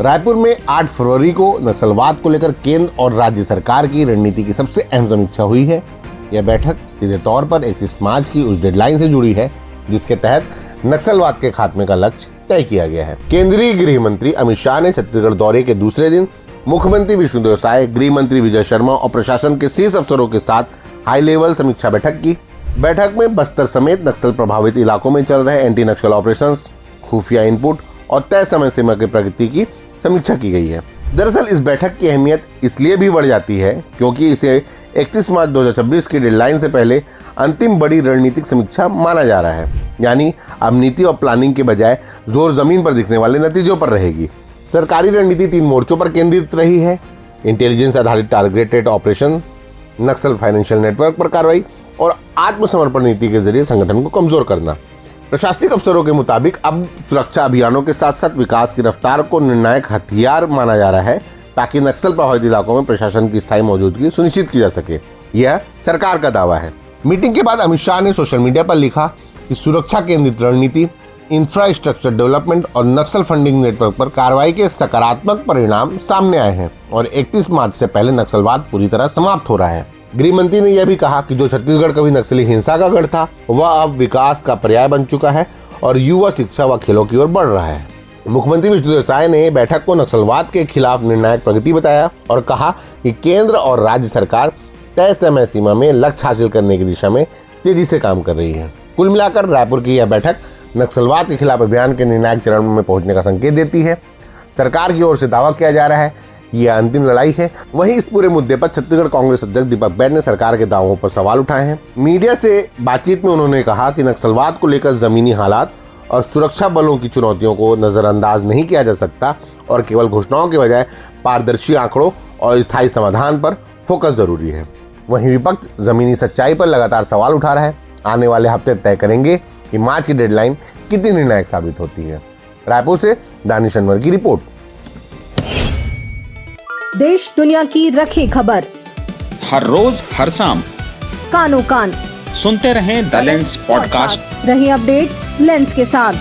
रायपुर में 8 फरवरी को नक्सलवाद को लेकर केंद्र और राज्य सरकार की रणनीति की सबसे अहम समीक्षा हुई है। यह बैठक सीधे तौर पर 31 मार्च की उस डेडलाइन से जुड़ी है जिसके तहत नक्सलवाद के खात्मे का लक्ष्य तय किया गया है। केंद्रीय गृह मंत्री अमित शाह ने छत्तीसगढ़ दौरे के दूसरे दिन मुख्यमंत्री विष्णुदेव साय, गृह मंत्री विजय शर्मा और प्रशासन के शीर्ष अफसरों के साथ हाई लेवल समीक्षा बैठक की। बैठक में बस्तर समेत नक्सल प्रभावित इलाकों में चल रहे एंटी नक्सल ऑपरेशंस, खुफिया इनपुट और तय समय सीमा की प्रगति की समीक्षा की गई है। दरअसल इस बैठक की अहमियत इसलिए भी बढ़ जाती है क्योंकि इसे 31 मार्च 2026 की डेडलाइन से पहले अंतिम बड़ी रणनीतिक समीक्षा माना जा रहा है। यानी अब नीति और प्लानिंग के बजाय जोर जमीन पर दिखने वाले नतीजों पर रहेगी। सरकारी रणनीति 3 मोर्चों पर केंद्रित रही है: इंटेलिजेंस आधारित टारगेटेड ऑपरेशन, नक्सल फाइनेंशियल नेटवर्क पर कार्रवाई और आत्मसमर्पण नीति के जरिए संगठन को कमजोर करना। प्रशासनिक अफसरों के मुताबिक अब सुरक्षा अभियानों के साथ साथ विकास की रफ्तार को निर्णायक हथियार माना जा रहा है ताकि नक्सल प्रभावित इलाकों में प्रशासन की स्थायी मौजूदगी सुनिश्चित की जा सके। यह सरकार का दावा है। मीटिंग के बाद अमित शाह ने सोशल मीडिया पर लिखा कि सुरक्षा केंद्रित रणनीति, इंफ्रास्ट्रक्चर डेवलपमेंट और नक्सल फंडिंग नेटवर्क पर कार्रवाई के सकारात्मक परिणाम सामने आए हैं और 31 मार्च से पहले नक्सलवाद पूरी तरह समाप्त हो रहा है। गृह मंत्री ने यह भी कहा कि जो छत्तीसगढ़ कभी नक्सली हिंसा का गढ़ था वह अब विकास का पर्याय बन चुका है और युवा शिक्षा व खेलों की ओर बढ़ रहा है। मुख्यमंत्री विष्णुदेव साय ने बैठक को नक्सलवाद के खिलाफ निर्णायक प्रगति बताया और कहा कि केंद्र और राज्य सरकार तय समय सीमा में लक्ष्य हासिल करने की दिशा में तेजी से काम कर रही है। कुल मिलाकर रायपुर की यह बैठक नक्सलवाद के खिलाफ अभियान के निर्णायक चरण में पहुंचने का संकेत देती है। सरकार की ओर से दावा किया जा रहा है कि यह अंतिम लड़ाई है। वहीं इस पूरे मुद्दे पर छत्तीसगढ़ कांग्रेस अध्यक्ष दीपक बैद ने सरकार के दावों पर सवाल उठाए हैं। मीडिया से बातचीत में उन्होंने कहा कि नक्सलवाद को लेकर जमीनी हालात और सुरक्षा बलों की चुनौतियों को नजरअंदाज नहीं किया जा सकता और केवल घोषणाओं के बजाय पारदर्शी आंकड़ों और स्थायी समाधान पर फोकस जरूरी है। वहीं विपक्ष जमीनी सच्चाई पर लगातार सवाल उठा रहा है। आने वाले हफ्ते तय करेंगे कि मार्च की डेडलाइन कितनी निर्णायक साबित होती है। रायपुर से दानिश अनवर की रिपोर्ट। देश दुनिया की रखी खबर हर रोज हर शाम कानो कान सुनते रहें द लेंस पॉडकास्ट। रही अपडेट लेंस के साथ।